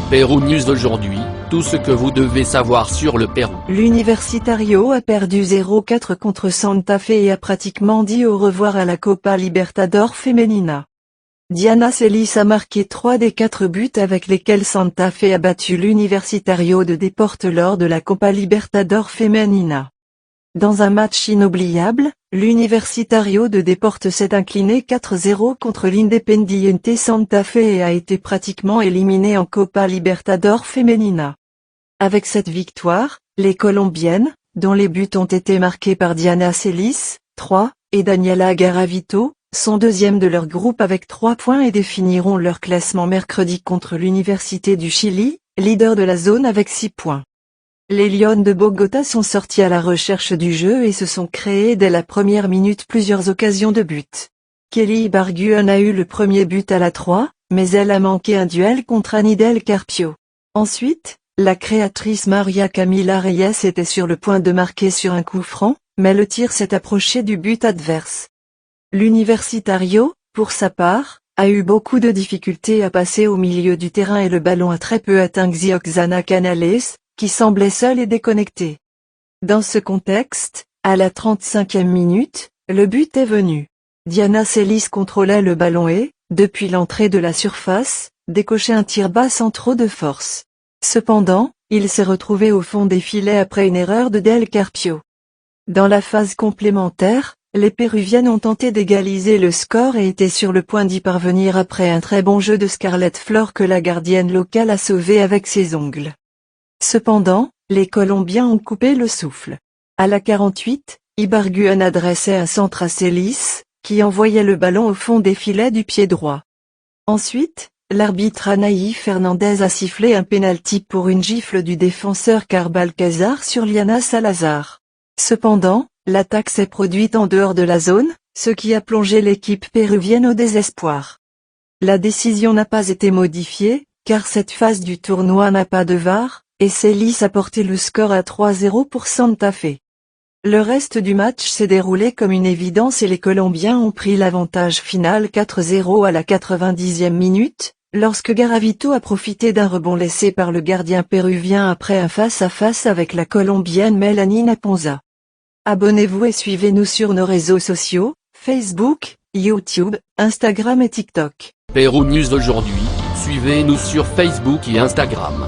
Pérou News aujourd'hui, tout ce que vous devez savoir sur le Pérou. L'Universitario a perdu 0-4 contre Santa Fe et a pratiquement dit au revoir à la Copa Libertadores Femenina. Diana Celis a marqué 3 des 4 buts avec lesquels Santa Fe a battu l'Universitario de Deportes lors de la Copa Libertadores Femenina. Dans un match inoubliable, l'Universitario de Deportes s'est incliné 4-0 contre l'Independiente Santa Fe et a été pratiquement éliminé en Copa Libertadores Femenina. Avec cette victoire, les Colombiennes, dont les buts ont été marqués par Diana Celis, 3, et Daniela Garavito, sont deuxièmes de leur groupe avec 3 points et définiront leur classement mercredi contre l'Université du Chili, leader de la zone avec 6 points. Les Lions de Bogota sont sortis à la recherche du jeu et se sont créés dès la première minute plusieurs occasions de but. Kelly Ibargüen a eu le premier but à la 3, mais elle a manqué un duel contre Annie Del Carpio. Ensuite, la créatrice Maria Camila Reyes était sur le point de marquer sur un coup franc, mais le tir s'est approché du but adverse. L'Universitario, pour sa part, a eu beaucoup de difficultés à passer au milieu du terrain et le ballon a très peu atteint Xioxana Canales, qui semblait seul et déconnecté. Dans ce contexte, à la 35e minute, le but est venu. Diana Celis contrôlait le ballon et, depuis l'entrée de la surface, décochait un tir bas sans trop de force. Cependant, il s'est retrouvé au fond des filets après une erreur de Del Carpio. Dans la phase complémentaire, les Péruviennes ont tenté d'égaliser le score et étaient sur le point d'y parvenir après un très bon jeu de Scarlett Flor que la gardienne locale a sauvé avec ses ongles. Cependant, les Colombiens ont coupé le souffle. À la 48, Ibargüen adressait un centre à Celis, qui envoyait le ballon au fond des filets du pied droit. Ensuite, l'arbitre Anaí Fernandez a sifflé un pénalty pour une gifle du défenseur Carbalcázar sur Liana Salazar. Cependant, l'attaque s'est produite en dehors de la zone, ce qui a plongé l'équipe péruvienne au désespoir. La décision n'a pas été modifiée, car cette phase du tournoi n'a pas de VAR, et Celis a porté le score à 3-0 pour Santa Fe. Le reste du match s'est déroulé comme une évidence et les Colombiens ont pris l'avantage final 4-0 à la 90e minute, lorsque Garavito a profité d'un rebond laissé par le gardien péruvien après un face-à-face avec la Colombienne Melanie Naponza. Abonnez-vous et suivez-nous sur nos réseaux sociaux, Facebook, YouTube, Instagram et TikTok. Pérou News aujourd'hui, suivez-nous sur Facebook et Instagram.